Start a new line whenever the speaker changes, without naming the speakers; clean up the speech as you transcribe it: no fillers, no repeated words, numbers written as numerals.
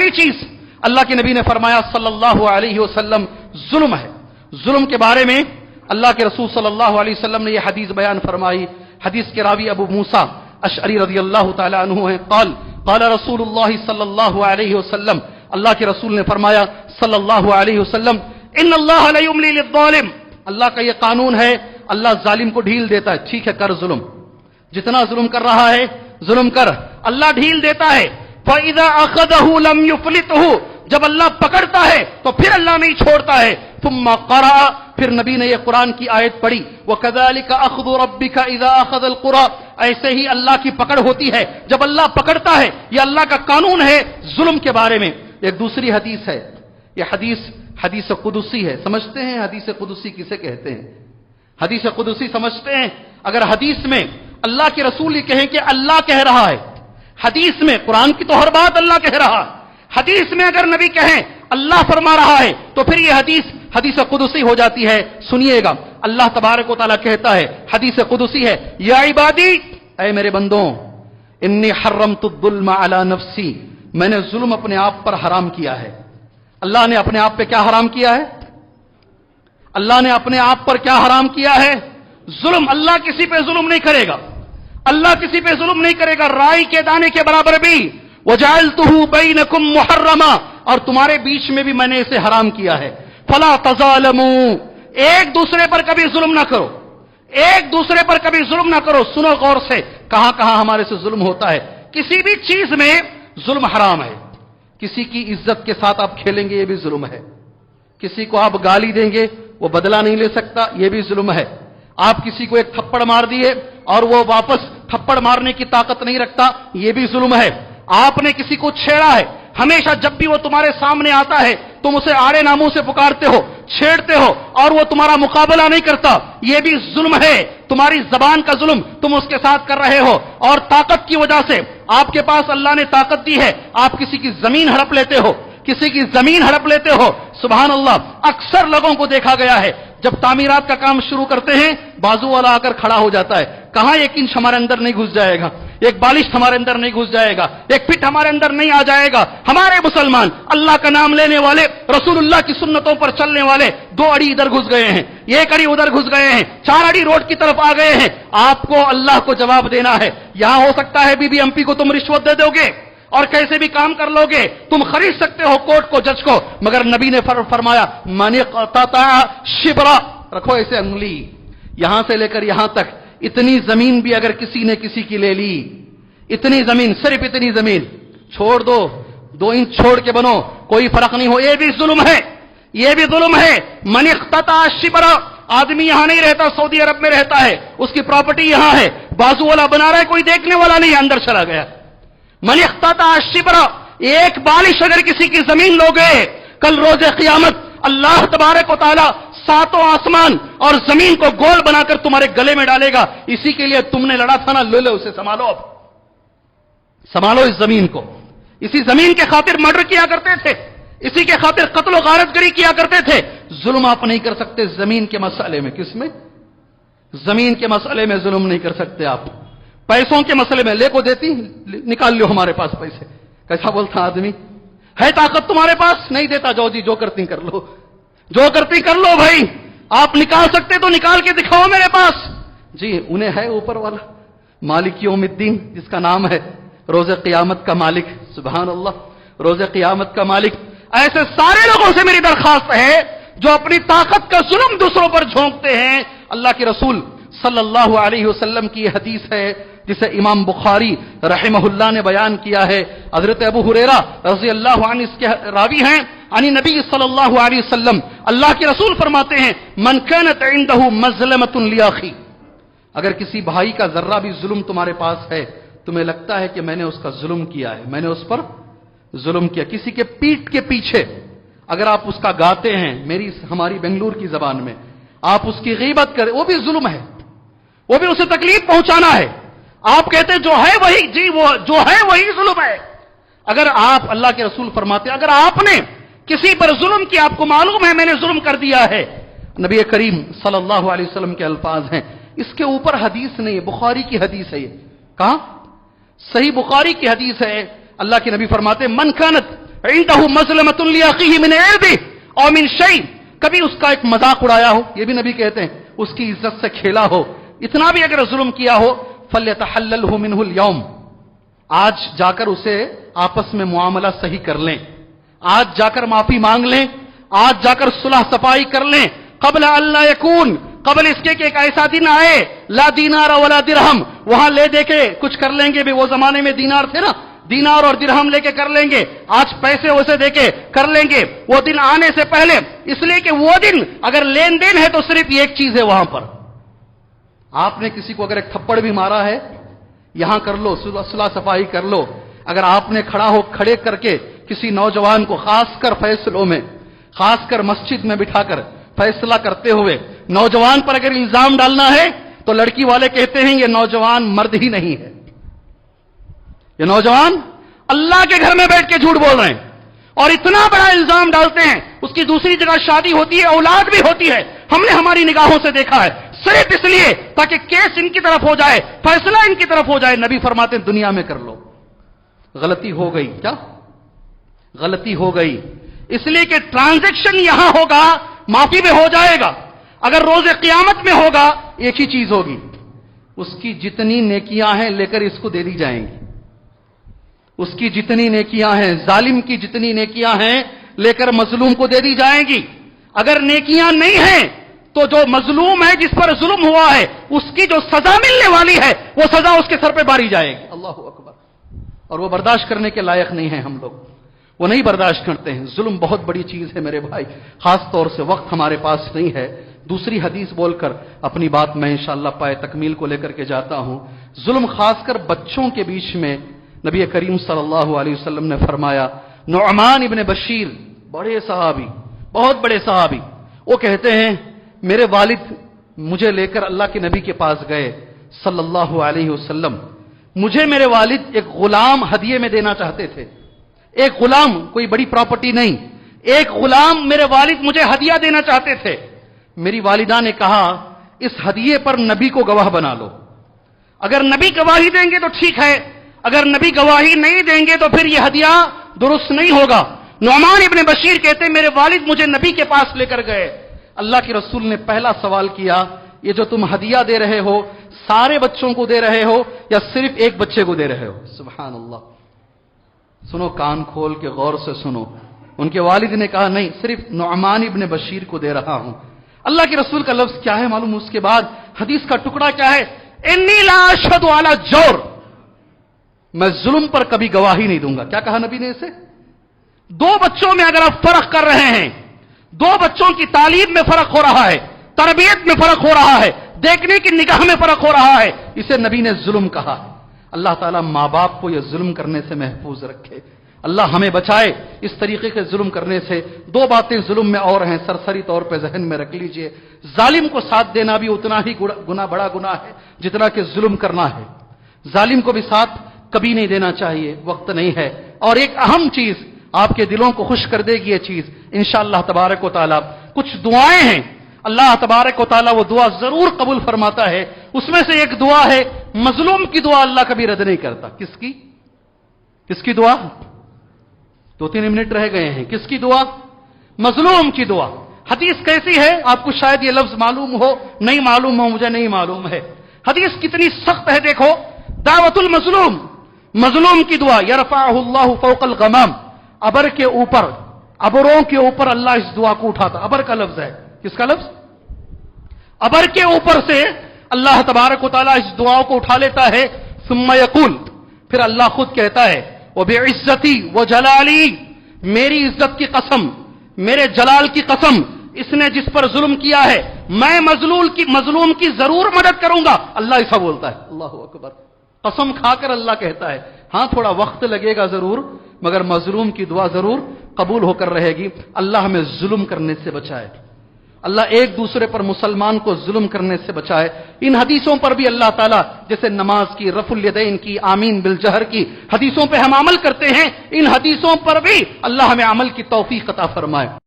पहली चीज अल्लाह के नबी ने फरमाया सल्लल्लाहु अलैहि वसल्लम जुल्म है। जुल्म के बारे में अल्लाह के रसूल सल्लल्लाहु अलैहि वसल्लम ने यह हदीस बयान फरमाई। हदीस के रावी अबू मूसा अशअरी रज़ियल्लाहु ताला अन्हु हैं, क़ाल रसूलुल्लाह सल्लल्लाहु अलैहि वसल्लम, अल्लाह के रसूल ने फरमाया सल्लल्लाहु अलैहि वसल्लम, इन्नल्लाह ला युमली लिज़्ज़ालिम, अल्लाह का यह कानून है, अल्लाह जालिम को ढील देता है। ठीक है, कर जुल्म, जितना जुल्म कर रहा है जुल्म कर, अल्लाह ढील देता है। फ़इज़ा अख़ज़हु लम युफ़्लितहु, जब अल्लाह पकड़ता है तो फिर अल्लाह नहीं छोड़ता है। थुम्मा क़रा, फिर नबी ने यह कुरान की आयत पढ़ी, वकज़ालिका अख़्ज़ु रब्बिका इज़ा अख़ज़ल क़ुरा, ऐसे ही अल्लाह की पकड़ होती है जब अल्लाह पकड़ता है। यह अल्लाह का कानून है जुल्म के बारे में। एक दूसरी हदीस है, यह हदीस कुदसी है। समझते हैं हदीस कुदसी किसे कहते हैं? हदीस कुदसी समझते हैं? अगर हदीस में अल्लाह के रसूल ये कहें कि अल्लाह कह रहा है, हदीस में, कुरान की तो हर बात अल्लाह कह रहा है, हदीस में अगर नबी कहें अल्लाह फरमा रहा है तो फिर यह हदीस कुदसी हो जाती है। सुनिएगा, अल्लाह तबारक व तआला कहता है, हदीस कुदसी है, या इबादी, ऐ मेरे बंदों, इन्नी हर्रमतुद्दुल्म अला नफ्सी, मैंने जुल्म अपने आप पर हराम किया है। अल्लाह ने अपने आप पे क्या हराम किया है? अल्लाह ने अपने आप पर क्या हराम किया है? जुल्म। अल्लाह किसी पे जुल्म नहीं करेगा, अल्लाह किसी पे जुल्म नहीं करेगा, राई के दाने के बराबर भी। वजअलतुहु बैनकुम मुहर्रमा, और तुम्हारे बीच में भी मैंने इसे हराम किया है। फला तज़ालमू, एक दूसरे पर कभी जुल्म ना करो, एक दूसरे पर कभी जुल्म ना करो। सुनो गौर से, कहां कहां हमारे से जुल्म होता है। किसी भी चीज में जुल्म हराम है। किसी की इज्जत के साथ आप खेलेंगे, यह भी जुल्म है। किसी को आप गाली देंगे, वो बदला नहीं ले सकता, यह भी जुल्म है। आप किसी को एक थप्पड़ मार दिए और वो वापस थप्पड़ मारने की ताकत नहीं रखता, यह भी जुल्म है। आपने किसी को छेड़ा है, हमेशा जब भी वो तुम्हारे सामने आता है तुम उसे आड़े नामों से पुकारते हो, छेड़ते हो, और वो तुम्हारा मुकाबला नहीं करता, यह भी जुल्म है। तुम्हारी जबान का जुल्म तुम उसके साथ कर रहे हो, और ताकत की वजह से, आपके पास अल्लाह ने ताकत दी है, आप किसी की जमीन हड़प लेते हो, किसी की जमीन हड़प लेते हो। सुभान अल्लाह, अक्सर लोगों को देखा गया है, जब तामीरात का काम शुरू करते हैं बाजू वाला आकर खड़ा हो जाता है, कहां एक इंच हमारे अंदर नहीं घुस जाएगा, एक बालिश हमारे अंदर नहीं घुस जाएगा, एक फिट हमारे अंदर नहीं आ जाएगा। हमारे मुसलमान अल्लाह का नाम लेने वाले, रसूलुल्लाह की सुन्नतों पर चलने वाले 2 अड़ी इधर घुस गए हैं, 1 अड़ी उधर घुस गए हैं, 4 अड़ी रोड की तरफ आ गए हैं। आपको अल्लाह को जवाब देना है। यहां हो सकता है बीबी एमपी को तुम रिश्वत दे दोगे और कैसे भी काम कर लोगे, तुम खरीद सकते हो कोर्ट को, जज को, मगर नबी ने फरमाया मन क़तअ शिब्रा, रखो ऐसे अंगुली, यहां से लेकर यहां तक, इतनी जमीन भी अगर किसी ने किसी की ले ली, इतनी जमीन, सिर्फ इतनी जमीन छोड़ दो, 2 इंच छोड़ के बनो, कोई फर्क नहीं हो, यह भी जुल्म है, यह भी जुल्म है। मन क़तअ शिब्रा, आदमी यहां नहीं रहता, सऊदी अरब में रहता है, उसकी प्रॉपर्टी यहां है, बाजू वाला बना रहा है, कोई देखने वाला नहीं, अंदर चला गया। मन क़तअ शिब्रा, एक बालिश अगर किसी की जमीन लोगे, कल रोज़े क़यामत अल्लाह तबारक व तआला 7 आसमान और जमीन को गोल बनाकर तुम्हारे गले में डालेगा। इसी के लिए तुमने लड़ा था ना, ले लो उसे, संभालो, अब संभालो इस जमीन को। इसी जमीन के खातिर मर्डर किया करते थे, इसी के खातिर कत्ल और गारतगरी किया करते थे। जुल्म आप नहीं कर सकते जमीन के मसले में। किसमें? जमीन के मसले में जुल्म नहीं कर सकते आप। पैसों के मसले में, ले को देती, निकाल लो हमारे पास पैसे, कैसा बोलता आदमी, है ताकत तुम्हारे पास, नहीं देता, जाओ जी जो करती कर लो, जो करती कर लो भाई, आप निकाल सकते तो निकाल के दिखाओ मेरे पास। जी उन्हें है ऊपर वाला मालिक यौमिद्दीन, जिसका नाम है रोज़े क़यामत का मालिक। सुभान अल्लाह, रोज़े क़यामत का मालिक। ऐसे सारे लोगों से मेरी दरखास्त है जो अपनी ताकत का जुल्म दूसरों पर झोंकते हैं। अल्लाह के रसूल सल्लल्लाहु अलैहि वसल्लम की हदीस है जिसे इमाम बुखारी रहमहुल्लाह ने बयान किया है। हजरत अबू हुरैरा रज़ी अल्लाहु अन्हु इसके रावी हैं। यानी नबी सल्लल्लाहु अलैहि वसल्लम, अल्लाह के रसूल फरमाते हैं, मन कानत इंदहु मज़लमतुन लिअख़ी, अगर किसी भाई का जर्रा भी जुल्म तुम्हारे पास है, तुम्हें लगता है कि मैंने उसका जुल्म किया है, मैंने उस पर जुल्म किया, किसी के पीठ के पीछे अगर आप उसका गाते हैं, हमारी बेंगलुरु की जबान में आप उसकी गीबत करें, वो भी जुल्म है, वो भी उसे तकलीफ पहुंचाना है। आप कहते जो है वही, जी वो जो है वही जुल्म है। अगर आप, अल्लाह के रसूल फरमाते, अगर आपने किसी पर जुल्म किया, आपको मालूम है मैंने जुल्म कर दिया है, नबी करीम सल्लल्लाहु अलैहि वसल्लम के अल्फाज हैं, इसके ऊपर हदीस नहीं है, बुखारी की हदीस है ये। कहां? सही बुखारी की हदीस है। अल्लाह के नबी फरमाते, मन कानत इंदहु मज़लमतुन लिअख़ीहि मिन इर्दिहि औ मिन शै, कभी उसका एक मजाक उड़ाया हो, ये भी नबी कहते हैं, उसकी इज्जत से खेला हो, इतना भी अगर जुल्म किया हो, फल्यतहल्ललहु मिनहुल यौम, आज जाकर उसे आपस में मुआमला सही कर लें, आज जाकर माफी मांग लें, आज जाकर सुलह सफाई कर लें, क़ब्ल अल्ला यकून, कबल इसके कि एक ऐसा दिन आए ला दीनार वला दिरहम, वहां ले दे के कुछ कर लेंगे भी, वो जमाने में दीनार थे ना, दीनार और दिरहम लेके कर लेंगे, आज पैसे वैसे देके कर लेंगे, वो दिन आने से पहले, इसलिए कि वो दिन अगर लेन देन है तो सिर्फ एक चीज है वहां पर, आपने किसी को अगर एक थप्पड़ भी मारा है, यहां कर लो, सुलह सफाई कर लो, अगर आपने खड़े करके किसी नौजवान को खासकर फैसलों में, खासकर मस्जिद में बिठाकर फैसला करते हुए नौजवान पर अगर इल्जाम डालना है तो लड़की वाले कहते हैं ये नौजवान मर्द ही नहीं है, ये नौजवान अल्लाह के घर में बैठ के झूठ बोल रहे हैं, और इतना बड़ा इल्जाम डालते हैं, उसकी दूसरी जगह शादी होती है, औलाद भी होती है, हमने हमारी निगाहों से देखा है, सिर्फ इसलिए ताकि केस इनकी तरफ हो जाए, फैसला इनकी तरफ हो जाए। नबी फरमाते हैं दुनिया में कर लो, गलती हो गई, क्या गलती हो गई, इसलिए कि ट्रांजैक्शन यहां होगा, माफी में हो जाएगा, अगर रोजे क़यामत में होगा एक ही चीज होगी, उसकी जितनी नेकियां हैं लेकर इसको दे दी जाएंगी, उसकी जितनी नेकियां हैं, जालिम की जितनी नेकियां हैं लेकर मजलूम को दे दी जाएंगी, अगर नेकियां नहीं हैं तो जो मजलूम है, जिस पर जुल्म हुआ है, उसकी जो सजा मिलने वाली है वो सजा उसके सर पे बारी जाएगी। अल्लाह अकबर। और वो बर्दाश्त करने के लायक नहीं है, हम लोग वो नहीं बर्दाश्त करते हैं। जुल्म बहुत बड़ी चीज है मेरे भाई, खास तौर से वक्त हमारे पास नहीं है, दूसरी हदीस बोलकर अपनी बात मैं इंशाअल्लाह पाए तकमील को लेकर के जाता हूं। जुल्म खासकर बच्चों के बीच में, नबी करीम सल्लल्लाहु अलैहि वसल्लम ने फरमाया, नुअमान इब्न बशीर, बड़े सहाबी, बहुत बड़े सहाबी, वो कहते हैं मेरे वालिद मुझे लेकर अल्लाह के नबी के पास गए सल्लल्लाहु अलैहि वसल्लम, मुझे मेरे वालिद एक गुलाम हदिये में देना चाहते थे, एक गुलाम, कोई बड़ी प्रॉपर्टी नहीं, एक गुलाम मेरे वालिद मुझे हदिया देना चाहते थे। मेरी वालिदा ने कहा इस हदिये पर नबी को गवाह बना लो, अगर नबी गवाही देंगे तो ठीक है, अगर नबी गवाही नहीं देंगे तो फिर यह हदिया दुरुस्त नहीं होगा। नुअमान इब्न बशीर कहते मेरे वालिद मुझे नबी के पास लेकर गए, अल्लाह के रसूल ने पहला सवाल किया, ये जो तुम हदिया दे रहे हो सारे बच्चों को दे रहे हो या सिर्फ एक बच्चे को दे रहे हो? सुभान अल्लाह। सुनो, कान खोल के गौर से सुनो। उनके वालिद ने कहा नहीं, सिर्फ नुअमान इब्न बशीर को दे रहा हूं। अल्लाह के रसूल का लफ्ज क्या है मालूम? उसके बाद हदीस का टुकड़ा क्या है? इन्नी ला अशहदु अला जौर, मैं जुल्म पर कभी गवाही नहीं दूंगा। क्या कहा नबी ने इसे? दो बच्चों में अगर आप फर्क कर रहे हैं, दो बच्चों की तालीम में फर्क हो रहा है, तरबियत में फर्क हो रहा है, देखने की निगाह में फर्क हो रहा है, इसे नबी ने जुल्म कहा। अल्लाह ताला मां बाप को यह जुल्म करने से महफूज रखे, अल्लाह हमें बचाए इस तरीके के जुल्म करने से। दो बातें जुल्म में और हैं, सरसरी तौर पे जहन में रख लीजिए। जालिम को साथ देना भी उतना ही बड़ा गुनाह है जितना कि जुल्म करना है। जालिम को भी साथ कभी नहीं देना चाहिए, वक्त नहीं है। और एक अहम चीज आपके दिलों को खुश कर देगी, ये चीज इंशाअल्लाह तबारक व तआला, कुछ दुआएं हैं, अल्लाह तबारक व तआला वो दुआ जरूर कबूल फरमाता है। उसमें से एक दुआ है, मजलूम की दुआ अल्लाह कभी रद्द नहीं करता। किसकी? किसकी दुआ? 2-3 मिनट रह गए हैं। किसकी दुआ? मजलूम की दुआ। हदीस कैसी है? आपको शायद ये लफ्ज मालूम हो, नहीं मालूम हो, मुझे नहीं मालूम है। हदीस कितनी सख्त है देखो। दावतुल मजलूम, मजलूम की दुआ, यरफअहुल्लाहु फौकल गमाम, अबर के ऊपर, अबरों के ऊपर अल्लाह इस दुआ को उठाता। अबर का लफ्ज है। किसका लफ्ज? अबर के ऊपर से अल्लाह तबारक व तआला इस दुआओं को उठा लेता है। सुम्मा यकूल, फिर अल्लाह खुद कहता है, वो बेइज्जती वो जलाली, मेरी इज्जत की कसम, मेरे जलाल की कसम, इसने जिस पर जुल्म किया है मैं मजलूम की जरूर मदद करूंगा। अल्लाह ऐसा बोलता है। अल्लाह अकबर। कसम खाकर अल्लाह कहता है, हां थोड़ा वक्त लगेगा जरूर, मगर मजलूम की दुआ जरूर कबूल होकर रहेगी। अल्लाह हमें जुल्म करने से बचाए, अल्लाह एक दूसरे पर मुसलमान को जुल्म करने से बचाए। इन हदीसों पर भी अल्लाह ताला, जैसे नमाज की, रफुल यदैन की, आमीन बिल जहर की हदीसों पे हम अमल करते हैं, इन हदीसों पर भी अल्लाह हमें अमल की तौफीक अता फरमाए।